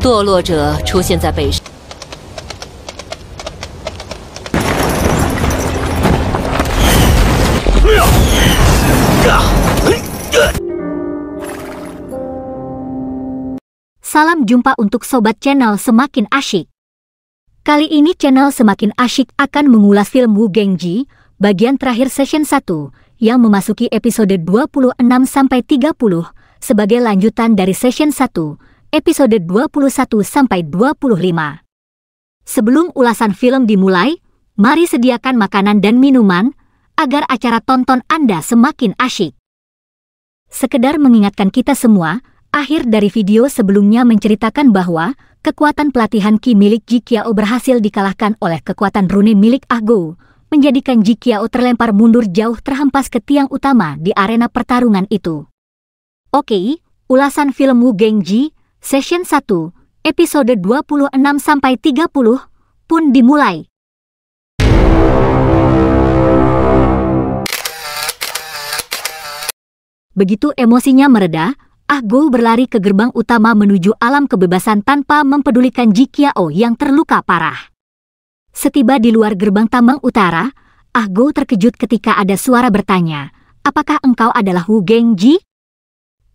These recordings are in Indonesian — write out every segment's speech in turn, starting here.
堕落者出现在北上。Salam jumpa untuk Sobat Channel Semakin Asyik. Kali ini channel Semakin Asyik akan mengulas film Wu Gengji, bagian terakhir season 1, yang memasuki episode 26-30, sebagai lanjutan dari season 1, episode 21-25. Sebelum ulasan film dimulai, mari sediakan makanan dan minuman, agar acara tonton Anda semakin asyik. Sekedar mengingatkan kita semua, akhir dari video sebelumnya menceritakan bahwa kekuatan pelatihan Ki milik Ji Qiao berhasil dikalahkan oleh kekuatan rune milik Ah Gou, menjadikan Ji Qiao terlempar mundur jauh terhempas ke tiang utama di arena pertarungan itu. Oke, ulasan film Wu Gengji, Session 1, episode 26-30 pun dimulai. Begitu emosinya mereda, Ah Gou berlari ke gerbang utama menuju alam kebebasan tanpa mempedulikan Ji Qiao yang terluka parah. Setiba di luar gerbang tambang utara, Ah Gou terkejut ketika ada suara bertanya, "Apakah engkau adalah Wu Gengji?"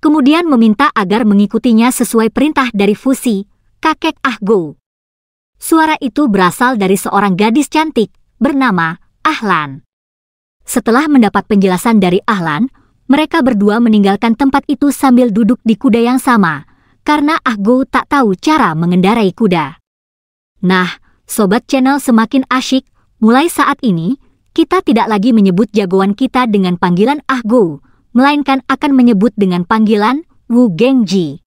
Kemudian meminta agar mengikutinya sesuai perintah dari Fusi, kakek Ah Gou. Suara itu berasal dari seorang gadis cantik bernama Ahlan. Setelah mendapat penjelasan dari Ahlan, mereka berdua meninggalkan tempat itu sambil duduk di kuda yang sama, karena Ah Gou tak tahu cara mengendarai kuda. Nah, Sobat Channel Semakin Asyik, mulai saat ini, kita tidak lagi menyebut jagoan kita dengan panggilan Ah Gou, melainkan akan menyebut dengan panggilan Wu Gengji.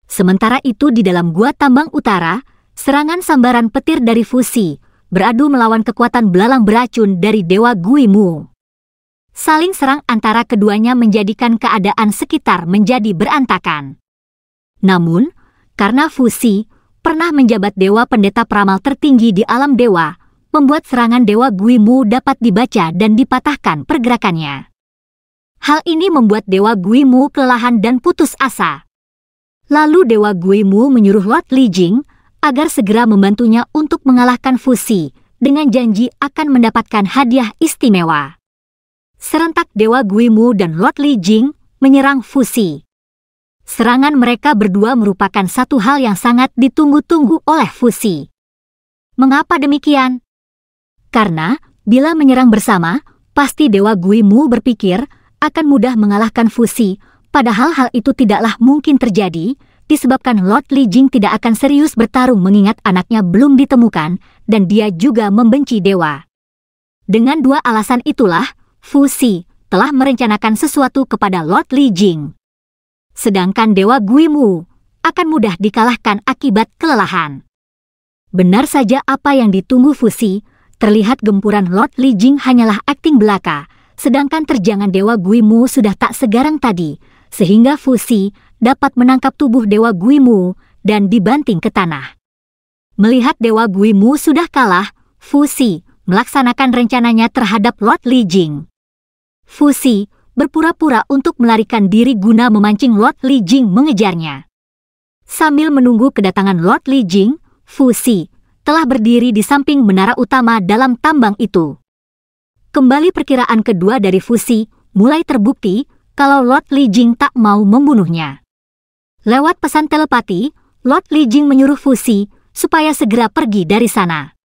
Sementara itu di dalam gua tambang utara, serangan sambaran petir dari Fusi beradu melawan kekuatan belalang beracun dari Dewa Gui Mu. Saling serang antara keduanya menjadikan keadaan sekitar menjadi berantakan. Namun, karena Fusi pernah menjabat Dewa Pendeta Peramal tertinggi di alam dewa, membuat serangan Dewa Gui Mu dapat dibaca dan dipatahkan pergerakannya. Hal ini membuat Dewa Gui Mu kelelahan dan putus asa. Lalu Dewa Gui Mu menyuruh Lord Li Jing agar segera membantunya untuk mengalahkan Fusi dengan janji akan mendapatkan hadiah istimewa. Serentak Dewa Gui Mu dan Lord Li Jing menyerang Fusi. Serangan mereka berdua merupakan satu hal yang sangat ditunggu-tunggu oleh Fusi. Mengapa demikian? Karena bila menyerang bersama, pasti Dewa Gui Mu berpikir akan mudah mengalahkan Fusi, padahal hal itu tidaklah mungkin terjadi, disebabkan Lord Li Jing tidak akan serius bertarung mengingat anaknya belum ditemukan, dan dia juga membenci dewa. Dengan dua alasan itulah, Fusi telah merencanakan sesuatu kepada Lord Li Jing. Sedangkan Dewa Gui Mu akan mudah dikalahkan akibat kelelahan. Benar saja apa yang ditunggu Fusi, terlihat gempuran Lord Li Jing hanyalah akting belaka, sedangkan terjangan Dewa Gui Mu sudah tak segarang tadi, sehingga Fusi dapat menangkap tubuh Dewa Gui Mu dan dibanting ke tanah. Melihat Dewa Gui Mu sudah kalah, Fusi melaksanakan rencananya terhadap Lord Li Jing. Fusi berpura-pura untuk melarikan diri guna memancing Lord Li Jing mengejarnya. Sambil menunggu kedatangan Lord Li Jing, Fusi telah berdiri di samping menara utama dalam tambang itu. Kembali perkiraan kedua dari Fusi, mulai terbukti kalau Lord Li Jing tak mau membunuhnya. Lewat pesan telepati, Lord Li Jing menyuruh Fusi supaya segera pergi dari sana.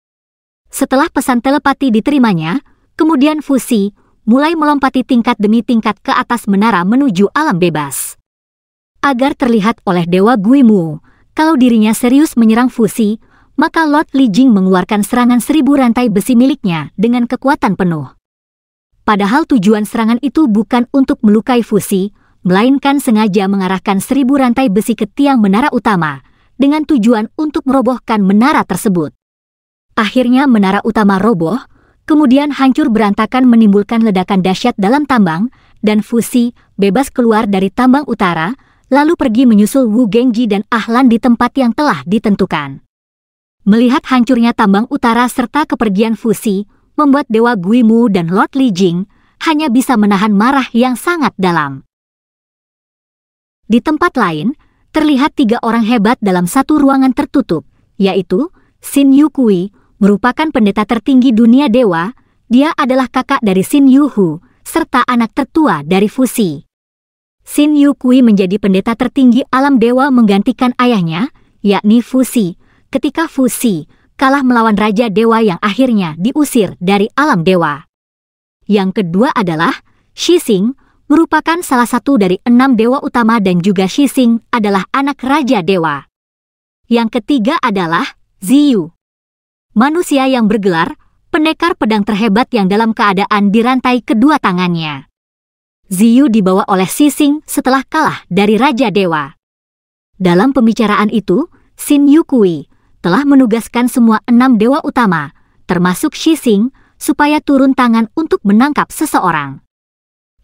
Setelah pesan telepati diterimanya, kemudian Fusi mulai melompati tingkat demi tingkat ke atas menara menuju alam bebas. Agar terlihat oleh Dewa Gui Mu, kalau dirinya serius menyerang Fusi, maka Lord Li Jing mengeluarkan serangan 1000 rantai besi miliknya dengan kekuatan penuh. Padahal tujuan serangan itu bukan untuk melukai Fusi, melainkan sengaja mengarahkan 1000 rantai besi ke tiang menara utama, dengan tujuan untuk merobohkan menara tersebut. Akhirnya menara utama roboh, kemudian hancur berantakan menimbulkan ledakan dahsyat dalam tambang, dan Fusi bebas keluar dari tambang utara, lalu pergi menyusul Wu Gengji dan Ahlan di tempat yang telah ditentukan. Melihat hancurnya tambang utara serta kepergian Fusi, membuat Dewa Gui Mu dan Lord Li Jing hanya bisa menahan marah yang sangat dalam. Di tempat lain, terlihat 3 orang hebat dalam satu ruangan tertutup, yaitu Shin Yukui, merupakan pendeta tertinggi dunia dewa. Dia adalah kakak dari Shin Yuhu, serta anak tertua dari Fuzi. Shin Yukui menjadi pendeta tertinggi alam dewa menggantikan ayahnya, yakni Fuzi, ketika Fuzi kalah melawan Raja Dewa yang akhirnya diusir dari alam dewa. Yang kedua adalah Shixing, merupakan salah satu dari 6 dewa utama dan juga Shixing adalah anak Raja Dewa. Yang ketiga adalah Ziyu, manusia yang bergelar pendekar pedang terhebat yang dalam keadaan dirantai kedua tangannya. Ziyu dibawa oleh Shixing setelah kalah dari Raja Dewa. Dalam pembicaraan itu, Shin Yukui telah menugaskan semua 6 dewa utama, termasuk Shixing, supaya turun tangan untuk menangkap seseorang.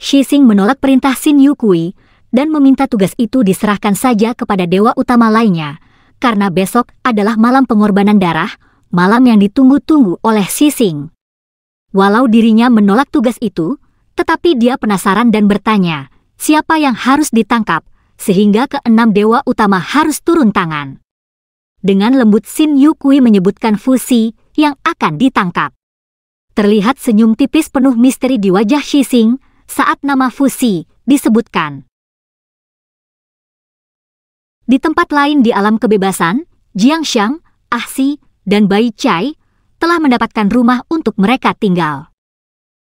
Shixing menolak perintah Shin Yukui dan meminta tugas itu diserahkan saja kepada dewa utama lainnya, karena besok adalah malam pengorbanan darah, malam yang ditunggu-tunggu oleh Shixing. Walau dirinya menolak tugas itu, tetapi dia penasaran dan bertanya, siapa yang harus ditangkap, sehingga ke-6 dewa utama harus turun tangan. Dengan lembut Shin Yukui menyebutkan Fuzi yang akan ditangkap. Terlihat senyum tipis penuh misteri di wajah Shixing saat nama Fuzi disebutkan. Di tempat lain di alam kebebasan, Jiangxiang, Ahsi, dan Bai Chai telah mendapatkan rumah untuk mereka tinggal.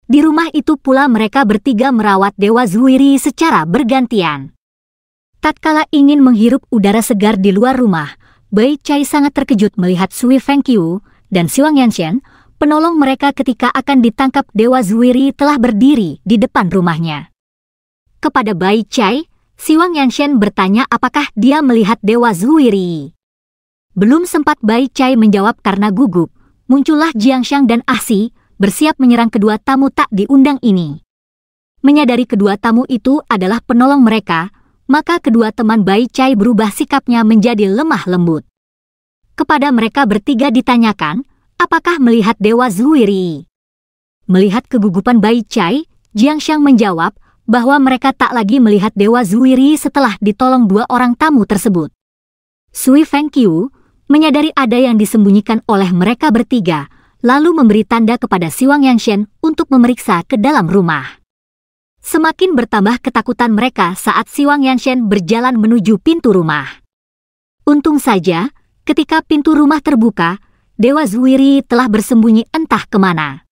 Di rumah itu pula mereka bertiga merawat Dewa Zuiri secara bergantian. Tatkala ingin menghirup udara segar di luar rumah, Bai Chai sangat terkejut melihat Sui Fengqiu dan Xiwang Yanshen, penolong mereka ketika akan ditangkap Dewa Zuiri telah berdiri di depan rumahnya. Kepada Bai Chai, Xiwang Yanshen bertanya apakah dia melihat Dewa Zuiri. Belum sempat Bai Chai menjawab karena gugup, muncullah Jiangxiang dan Ahsi bersiap menyerang kedua tamu tak diundang ini. Menyadari kedua tamu itu adalah penolong mereka, maka kedua teman Bai Chai berubah sikapnya menjadi lemah lembut. Kepada mereka bertiga ditanyakan, apakah melihat Dewa Zuiri? Melihat kegugupan Bai Chai, Jiangxiang menjawab bahwa mereka tak lagi melihat Dewa Zuiri setelah ditolong 2 orang tamu tersebut. Sui Fengqiu menyadari ada yang disembunyikan oleh mereka bertiga, lalu memberi tanda kepada Xiwang Yanshen untuk memeriksa ke dalam rumah. Semakin bertambah ketakutan mereka saat Xiwang Yanshen berjalan menuju pintu rumah. Untung saja, ketika pintu rumah terbuka, Dewa Zuiri telah bersembunyi entah kemana.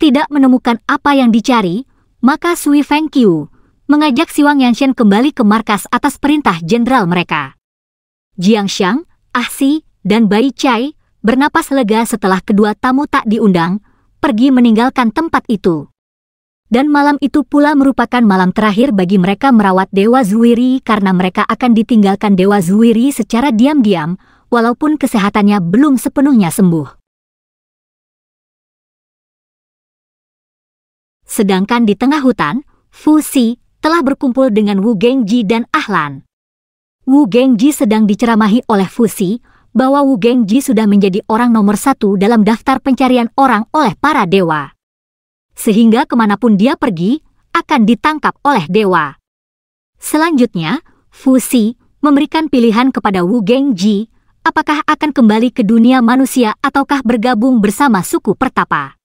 Tidak menemukan apa yang dicari, maka Sui Fengqiu mengajak Xiwang Yanshen kembali ke markas atas perintah jenderal mereka. Jiangxiang, Ahsi, dan Bai Chai bernapas lega setelah kedua tamu tak diundang pergi meninggalkan tempat itu. Dan malam itu pula merupakan malam terakhir bagi mereka merawat Dewa Zuiri karena mereka akan ditinggalkan Dewa Zuiri secara diam-diam, walaupun kesehatannya belum sepenuhnya sembuh. Sedangkan di tengah hutan, Fuzi telah berkumpul dengan Wu Gengji dan Ahlan. Wu Gengji sedang diceramahi oleh Fuzi bahwa Wu Gengji sudah menjadi orang nomor 1 dalam daftar pencarian orang oleh para dewa. Sehingga kemanapun dia pergi, akan ditangkap oleh dewa. Selanjutnya, Fuzi memberikan pilihan kepada Wu Gengji, apakah akan kembali ke dunia manusia ataukah bergabung bersama suku Pertapa.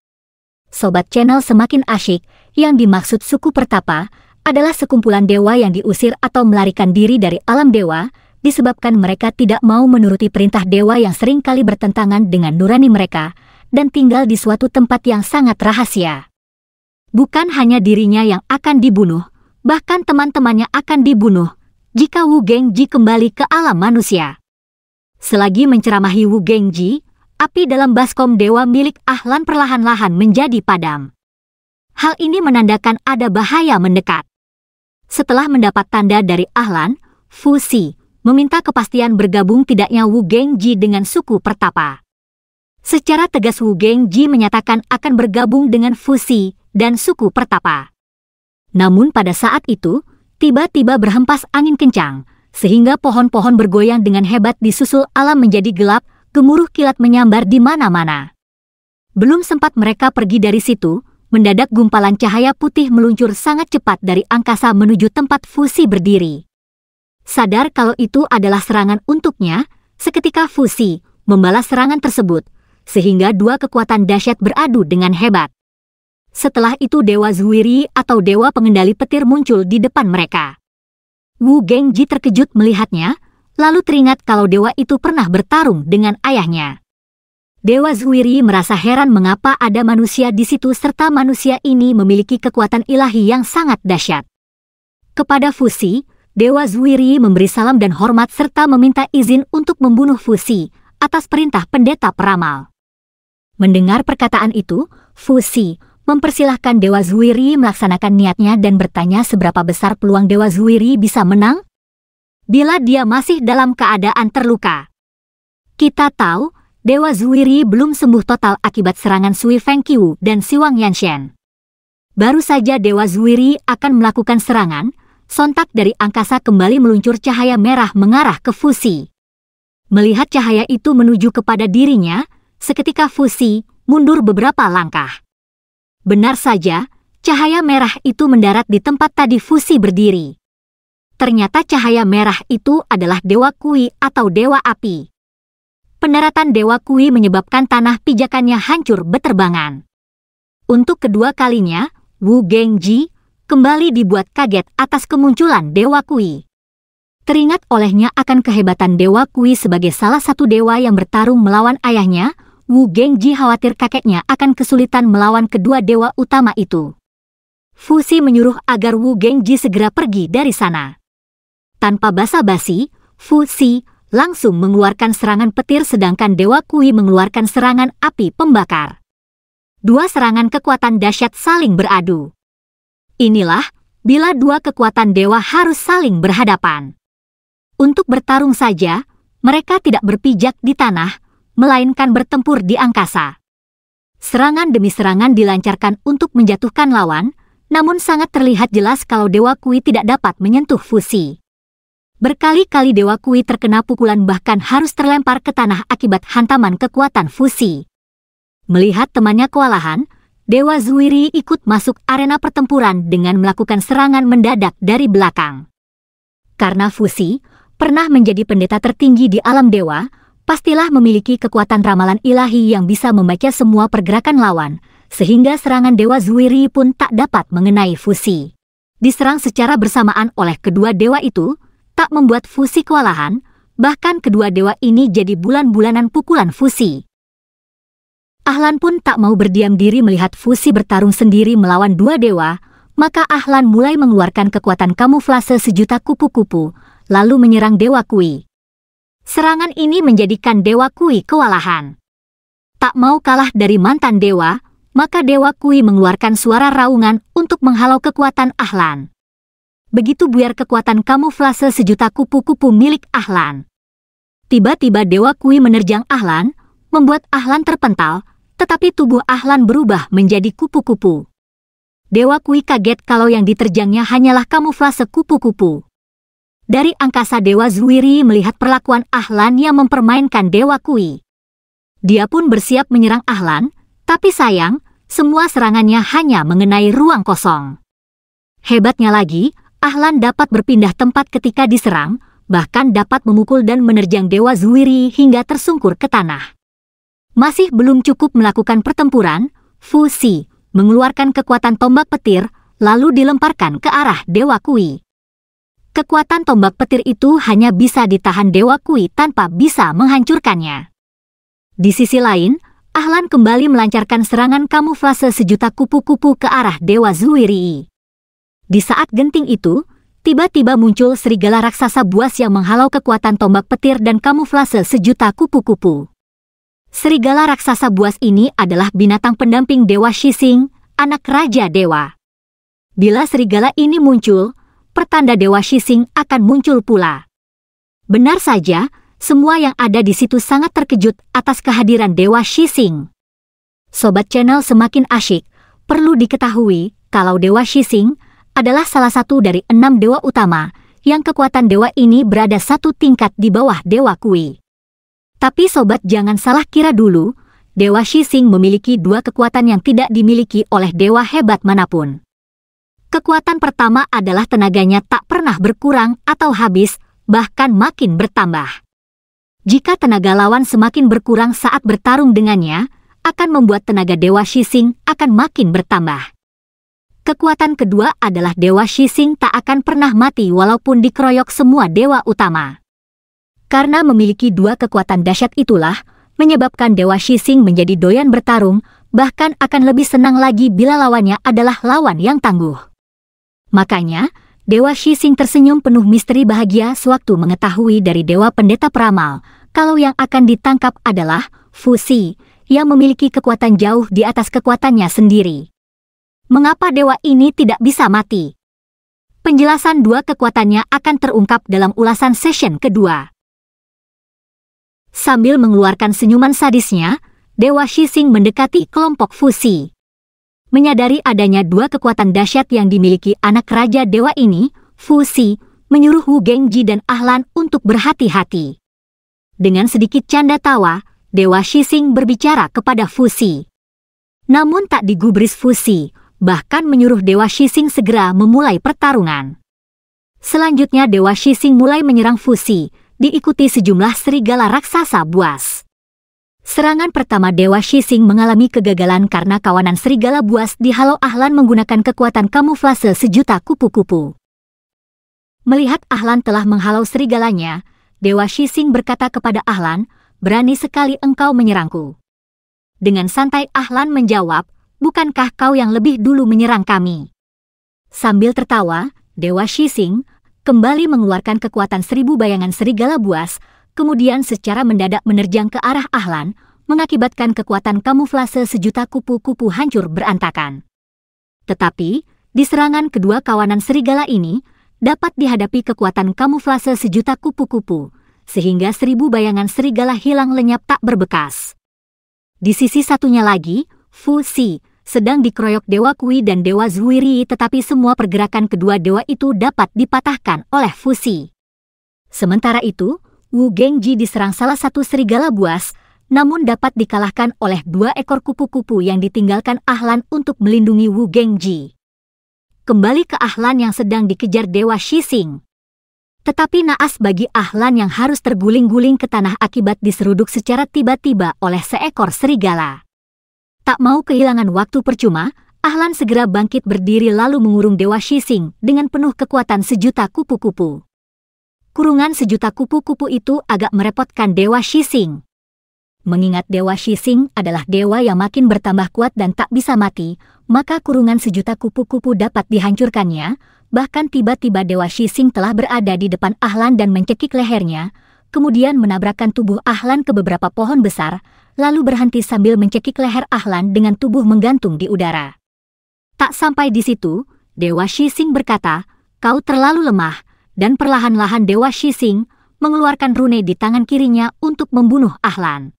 Sobat channel Semakin Asyik, yang dimaksud suku Pertapa adalah sekumpulan dewa yang diusir atau melarikan diri dari alam dewa, disebabkan mereka tidak mau menuruti perintah dewa yang seringkali bertentangan dengan nurani mereka, dan tinggal di suatu tempat yang sangat rahasia. Bukan hanya dirinya yang akan dibunuh, bahkan teman-temannya akan dibunuh jika Wu Gengji kembali ke alam manusia. Selagi menceramahi Wu Gengji, api dalam baskom dewa milik Ahlan perlahan-lahan menjadi padam. Hal ini menandakan ada bahaya mendekat. Setelah mendapat tanda dari Ahlan, Fuzi meminta kepastian bergabung tidaknya Wu Gengji dengan suku Pertapa. Secara tegas Wu Gengji menyatakan akan bergabung dengan Fuzi dan suku Pertapa. Namun pada saat itu, tiba-tiba berhempas angin kencang, sehingga pohon-pohon bergoyang dengan hebat disusul alam menjadi gelap, gemuruh kilat menyambar di mana-mana. Belum sempat mereka pergi dari situ, mendadak gumpalan cahaya putih meluncur sangat cepat dari angkasa menuju tempat Fuzi berdiri. Sadar kalau itu adalah serangan untuknya, seketika Fusi membalas serangan tersebut, sehingga dua kekuatan dahsyat beradu dengan hebat. Setelah itu Dewa Zuiri atau Dewa Pengendali Petir muncul di depan mereka. Wu Gengji terkejut melihatnya, lalu teringat kalau dewa itu pernah bertarung dengan ayahnya. Dewa Zuiri merasa heran mengapa ada manusia di situ serta manusia ini memiliki kekuatan ilahi yang sangat dahsyat. Kepada Fusi, Dewa Zuiri memberi salam dan hormat serta meminta izin untuk membunuh Fusi atas perintah pendeta peramal. Mendengar perkataan itu, Fusi mempersilahkan Dewa Zuiri melaksanakan niatnya dan bertanya seberapa besar peluang Dewa Zuiri bisa menang bila dia masih dalam keadaan terluka. Kita tahu, Dewa Zuiri belum sembuh total akibat serangan Sui Fengqiu dan Siwang Yanshen. Baru saja Dewa Zuiri akan melakukan serangan, sontak dari angkasa kembali meluncur cahaya merah mengarah ke Fusi. Melihat cahaya itu menuju kepada dirinya, seketika Fusi mundur beberapa langkah. Benar saja, cahaya merah itu mendarat di tempat tadi Fusi berdiri. Ternyata cahaya merah itu adalah Dewa Kui atau Dewa Api. Pendaratan Dewa Kui menyebabkan tanah pijakannya hancur beterbangan. Untuk kedua kalinya, Wu Gengji kembali dibuat kaget atas kemunculan Dewa Kui. Teringat olehnya akan kehebatan Dewa Kui sebagai salah satu dewa yang bertarung melawan ayahnya, Wu Gengji khawatir kakeknya akan kesulitan melawan kedua dewa utama itu. Fusi menyuruh agar Wu Gengji segera pergi dari sana. Tanpa basa-basi, Fusi langsung mengeluarkan serangan petir sedangkan Dewa Kui mengeluarkan serangan api pembakar. Dua serangan kekuatan dahsyat saling beradu. Inilah bila dua kekuatan dewa harus saling berhadapan. Untuk bertarung saja, mereka tidak berpijak di tanah, melainkan bertempur di angkasa. Serangan demi serangan dilancarkan untuk menjatuhkan lawan, namun sangat terlihat jelas kalau Dewa Kui tidak dapat menyentuh Fusi. Berkali-kali Dewa Kui terkena pukulan bahkan harus terlempar ke tanah akibat hantaman kekuatan Fusi. Melihat temannya kewalahan, Dewa Zuiri ikut masuk arena pertempuran dengan melakukan serangan mendadak dari belakang. Karena Fusi pernah menjadi pendeta tertinggi di alam dewa, pastilah memiliki kekuatan ramalan ilahi yang bisa membaca semua pergerakan lawan, sehingga serangan Dewa Zuiri pun tak dapat mengenai Fusi. Diserang secara bersamaan oleh kedua dewa itu, tak membuat Fusi kewalahan, bahkan kedua dewa ini jadi bulan-bulanan pukulan Fusi. Ahlan pun tak mau berdiam diri melihat Fusi bertarung sendiri melawan dua dewa, maka Ahlan mulai mengeluarkan kekuatan kamuflase sejuta kupu-kupu, lalu menyerang Dewa Kui. Serangan ini menjadikan Dewa Kui kewalahan. Tak mau kalah dari mantan dewa, maka Dewa Kui mengeluarkan suara raungan untuk menghalau kekuatan Ahlan. Begitu buyar kekuatan kamuflase sejuta kupu-kupu milik Ahlan. Tiba-tiba Dewa Kui menerjang Ahlan, membuat Ahlan terpental, tetapi tubuh Ahlan berubah menjadi kupu-kupu. Dewa Kui kaget kalau yang diterjangnya hanyalah kamuflase kupu-kupu. Dari angkasa Dewa Zuiri melihat perlakuan Ahlan yang mempermainkan Dewa Kui. Dia pun bersiap menyerang Ahlan, tapi sayang, semua serangannya hanya mengenai ruang kosong. Hebatnya lagi, Ahlan dapat berpindah tempat ketika diserang, bahkan dapat memukul dan menerjang Dewa Zuiri hingga tersungkur ke tanah. Masih belum cukup melakukan pertempuran, Fusi mengeluarkan kekuatan tombak petir, lalu dilemparkan ke arah Dewa Kui. Kekuatan tombak petir itu hanya bisa ditahan Dewa Kui tanpa bisa menghancurkannya. Di sisi lain, Ahlan kembali melancarkan serangan kamuflase sejuta kupu-kupu ke arah Dewa Zuiri. Di saat genting itu, tiba-tiba muncul serigala raksasa buas yang menghalau kekuatan tombak petir dan kamuflase sejuta kupu-kupu. Serigala raksasa buas ini adalah binatang pendamping Dewa Shixing, anak Raja Dewa. Bila serigala ini muncul, pertanda Dewa Shixing akan muncul pula. Benar saja, semua yang ada di situ sangat terkejut atas kehadiran Dewa Shixing. Sobat channel Semakin Asyik, perlu diketahui kalau Dewa Shixing adalah salah satu dari 6 dewa utama yang kekuatan dewa ini berada satu tingkat di bawah Dewa Kui. Tapi sobat jangan salah kira dulu, Dewa Shixing memiliki dua kekuatan yang tidak dimiliki oleh dewa hebat manapun. Kekuatan pertama adalah tenaganya tak pernah berkurang atau habis, bahkan makin bertambah. Jika tenaga lawan semakin berkurang saat bertarung dengannya, akan membuat tenaga Dewa Shixing akan makin bertambah. Kekuatan kedua adalah Dewa Shixing tak akan pernah mati walaupun dikeroyok semua dewa utama. Karena memiliki dua kekuatan dahsyat itulah, menyebabkan Dewa Shixing menjadi doyan bertarung, bahkan akan lebih senang lagi bila lawannya adalah lawan yang tangguh. Makanya, Dewa Shixing tersenyum penuh misteri bahagia sewaktu mengetahui dari Dewa Pendeta Peramal, kalau yang akan ditangkap adalah Fu Xi, yang memiliki kekuatan jauh di atas kekuatannya sendiri. Mengapa dewa ini tidak bisa mati? Penjelasan dua kekuatannya akan terungkap dalam ulasan session kedua. Sambil mengeluarkan senyuman sadisnya, Dewa Shixing mendekati kelompok Fu Xi. Menyadari adanya dua kekuatan dahsyat yang dimiliki anak raja dewa ini, Fu Xi menyuruh Wu Gengji dan Ahlan untuk berhati-hati. Dengan sedikit canda tawa, Dewa Shixing berbicara kepada Fu Xi. Namun tak digubris Fu Xi, bahkan menyuruh Dewa Shixing segera memulai pertarungan. Selanjutnya Dewa Shixing mulai menyerang Fu Xi, diikuti sejumlah serigala raksasa buas. Serangan pertama Dewa Shixing mengalami kegagalan karena kawanan serigala buas dihalau Ahlan menggunakan kekuatan kamuflase sejuta kupu-kupu. Melihat Ahlan telah menghalau serigalanya, Dewa Shixing berkata kepada Ahlan, "Berani sekali engkau menyerangku." Dengan santai Ahlan menjawab, "Bukankah kau yang lebih dulu menyerang kami?" Sambil tertawa, Dewa Shixing kembali mengeluarkan kekuatan 1000 bayangan serigala buas, kemudian secara mendadak menerjang ke arah Ahlan, mengakibatkan kekuatan kamuflase sejuta kupu-kupu hancur berantakan. Tetapi, di serangan kedua kawanan serigala ini, dapat dihadapi kekuatan kamuflase sejuta kupu-kupu, sehingga 1000 bayangan serigala hilang lenyap tak berbekas. Di sisi satunya lagi, Fu Xi sedang dikeroyok Dewa Kui dan Dewa Zuiri, tetapi semua pergerakan kedua dewa itu dapat dipatahkan oleh Fu Xi. Sementara itu, Wu Gengji diserang salah satu serigala buas, namun dapat dikalahkan oleh 2 ekor kupu-kupu yang ditinggalkan Ahlan untuk melindungi Wu Gengji. Kembali ke Ahlan yang sedang dikejar Dewa Shixing. Tetapi naas bagi Ahlan yang harus terguling-guling ke tanah akibat diseruduk secara tiba-tiba oleh seekor serigala. Tak mau kehilangan waktu percuma, Ahlan segera bangkit berdiri lalu mengurung Dewa Shixing dengan penuh kekuatan sejuta kupu-kupu. Kurungan sejuta kupu-kupu itu agak merepotkan Dewa Shixing. Mengingat Dewa Shixing adalah dewa yang makin bertambah kuat dan tak bisa mati, maka kurungan sejuta kupu-kupu dapat dihancurkannya. Bahkan tiba-tiba Dewa Shixing telah berada di depan Ahlan dan mencekik lehernya, kemudian menabrakkan tubuh Ahlan ke beberapa pohon besar, lalu berhenti sambil mencekik leher Ahlan dengan tubuh menggantung di udara. Tak sampai di situ, Dewa Shixing berkata, "Kau terlalu lemah," dan perlahan-lahan Dewa Shixing mengeluarkan rune di tangan kirinya untuk membunuh Ahlan.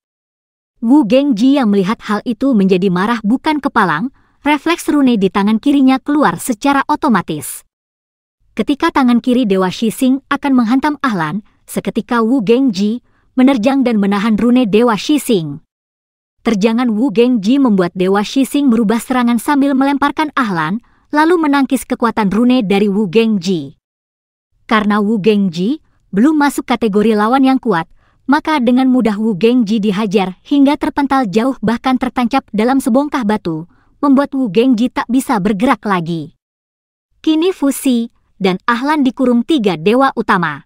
Wu Gengji yang melihat hal itu menjadi marah bukan kepalang, refleks rune di tangan kirinya keluar secara otomatis. Ketika tangan kiri Dewa Shixing akan menghantam Ahlan, seketika Wu Gengji menerjang dan menahan rune Dewa Shixing. Terjangan Wu Gengji membuat Dewa Shixing merubah serangan sambil melemparkan Ahlan, lalu menangkis kekuatan rune dari Wu Gengji. Karena Wu Gengji belum masuk kategori lawan yang kuat, maka dengan mudah Wu Gengji dihajar hingga terpental jauh bahkan tertancap dalam sebongkah batu, membuat Wu Gengji tak bisa bergerak lagi. Kini Fu Xi dan Ahlan dikurung 3 dewa utama.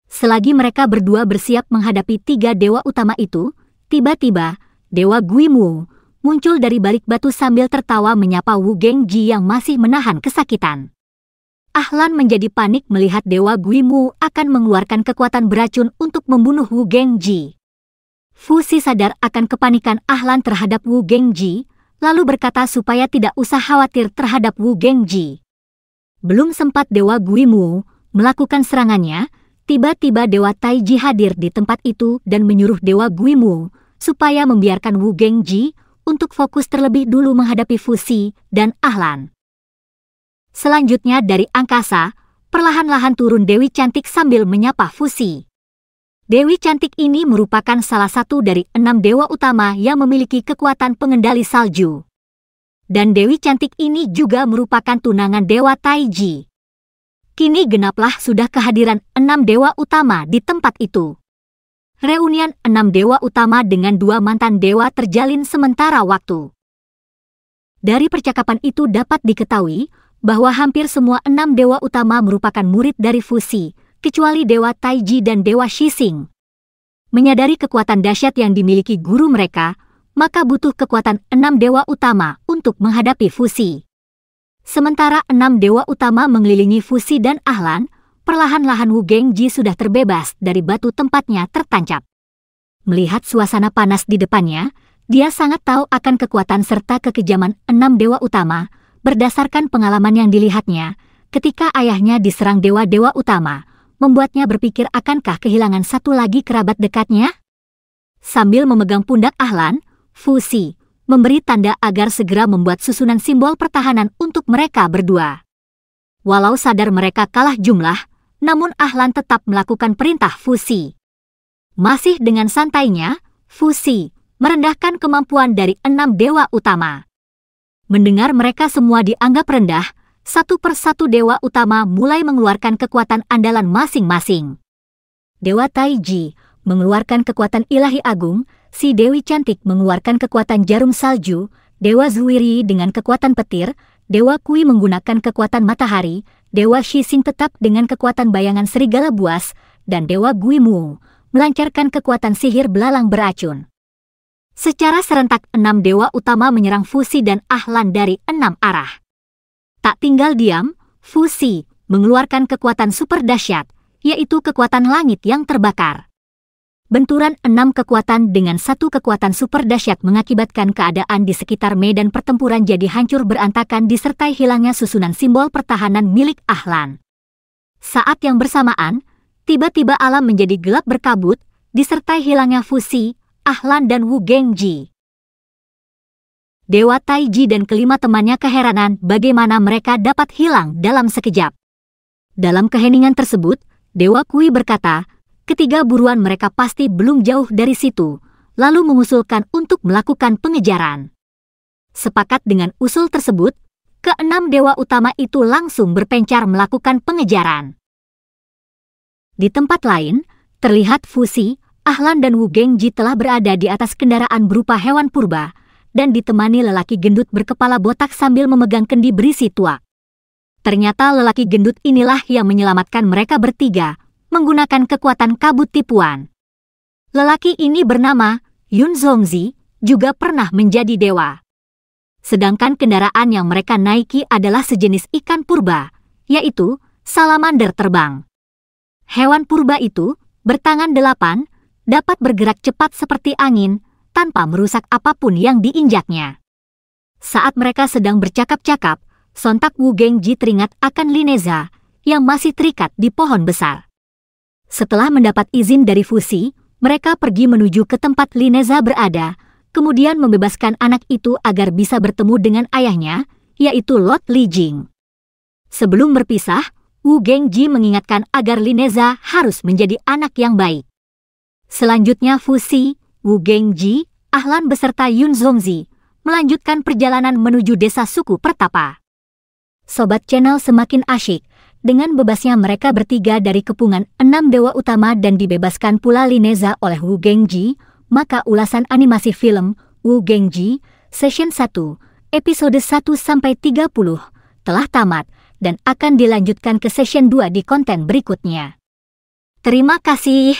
Selagi mereka berdua bersiap menghadapi 3 dewa utama itu, tiba-tiba Dewa Guimu muncul dari balik batu sambil tertawa menyapa Wu Gengji yang masih menahan kesakitan. Ahlan menjadi panik melihat Dewa Guimu akan mengeluarkan kekuatan beracun untuk membunuh Wu Gengji. Fu Xi sadar akan kepanikan Ahlan terhadap Wu Gengji, lalu berkata supaya tidak usah khawatir terhadap Wu Gengji. Belum sempat Dewa Guimu melakukan serangannya, tiba-tiba Dewa Taiji hadir di tempat itu dan menyuruh Dewa Guimu supaya membiarkan Wu Gengji untuk fokus terlebih dulu menghadapi Fu Xi dan Ahlan. Selanjutnya dari angkasa, perlahan-lahan turun Dewi Cantik sambil menyapa Fu Xi. Dewi Cantik ini merupakan salah satu dari 6 dewa utama yang memiliki kekuatan pengendali salju. Dan Dewi Cantik ini juga merupakan tunangan Dewa Taiji. Kini genaplah sudah kehadiran 6 dewa utama di tempat itu. Reunian 6 dewa utama dengan 2 mantan dewa terjalin sementara waktu. Dari percakapan itu dapat diketahui bahwa hampir semua 6 dewa utama merupakan murid dari Fuzi, kecuali Dewa Taiji dan Dewa Shixing. Menyadari kekuatan dahsyat yang dimiliki guru mereka, maka butuh kekuatan 6 dewa utama untuk menghadapi Fuzi. Sementara 6 dewa utama mengelilingi Fuzi dan Ahlan, perlahan-lahan Wu Gengji sudah terbebas dari batu tempatnya tertancap. Melihat suasana panas di depannya, dia sangat tahu akan kekuatan serta kekejaman 6 dewa utama, berdasarkan pengalaman yang dilihatnya ketika ayahnya diserang dewa-dewa utama, membuatnya berpikir akankah kehilangan satu lagi kerabat dekatnya? Sambil memegang pundak Ahlan, Fuzi memberi tanda agar segera membuat susunan simbol pertahanan untuk mereka berdua. Walau sadar mereka kalah jumlah, namun Ahlan tetap melakukan perintah Fuzi. Masih dengan santainya, Fuzi merendahkan kemampuan dari 6 dewa utama. Mendengar mereka semua dianggap rendah, satu persatu dewa utama mulai mengeluarkan kekuatan andalan masing-masing. Dewa Taiji mengeluarkan kekuatan ilahi agung, si Dewi Cantik mengeluarkan kekuatan jarum salju, Dewa Zuiri dengan kekuatan petir, Dewa Kui menggunakan kekuatan matahari, Dewa Shixing tetap dengan kekuatan bayangan serigala buas, dan Dewa Guimu melancarkan kekuatan sihir belalang beracun. Secara serentak 6 dewa utama menyerang Fuzi dan Ahlan dari 6 arah. Tak tinggal diam, Fuzi mengeluarkan kekuatan super dahsyat, yaitu kekuatan langit yang terbakar. Benturan 6 kekuatan dengan satu kekuatan super dahsyat mengakibatkan keadaan di sekitar medan pertempuran jadi hancur berantakan disertai hilangnya susunan simbol pertahanan milik Ahlan. Saat yang bersamaan, tiba-tiba alam menjadi gelap berkabut, disertai hilangnya Fuzi, Ahlan dan Wu Gengji. Dewa Taiji dan kelima temannya keheranan bagaimana mereka dapat hilang dalam sekejap. Dalam keheningan tersebut, Dewa Kui berkata, ketiga buruan mereka pasti belum jauh dari situ, lalu mengusulkan untuk melakukan pengejaran. Sepakat dengan usul tersebut, ke-6 dewa utama itu langsung berpencar melakukan pengejaran. Di tempat lain, terlihat Fuzi, Ahlan dan Wu Gengji telah berada di atas kendaraan berupa hewan purba, dan ditemani lelaki gendut berkepala botak sambil memegang kendi berisi tuak. Ternyata lelaki gendut inilah yang menyelamatkan mereka bertiga, menggunakan kekuatan kabut tipuan. Lelaki ini bernama Yun Zongzi, juga pernah menjadi dewa. Sedangkan kendaraan yang mereka naiki adalah sejenis ikan purba, yaitu salamander terbang. Hewan purba itu bertangan 8, dapat bergerak cepat seperti angin, tanpa merusak apapun yang diinjaknya. Saat mereka sedang bercakap-cakap, sontak Wu Gengji teringat akan Lineza, yang masih terikat di pohon besar. Setelah mendapat izin dari Fuzi, mereka pergi menuju ke tempat Lineza berada, kemudian membebaskan anak itu agar bisa bertemu dengan ayahnya, yaitu Lord Li Jing. Sebelum berpisah, Wu Gengji mengingatkan agar Lineza harus menjadi anak yang baik. Selanjutnya Fuzi, Wu Gengji, Ahlan beserta Yun Zongzi melanjutkan perjalanan menuju desa suku Pertapa. Sobat channel semakin asyik, dengan bebasnya mereka bertiga dari kepungan 6 dewa utama dan dibebaskan pula Lineza oleh Wu Gengji, maka ulasan animasi film Wu Gengji, Session 1, episode 1-30 telah tamat dan akan dilanjutkan ke Session 2 di konten berikutnya. Terima kasih.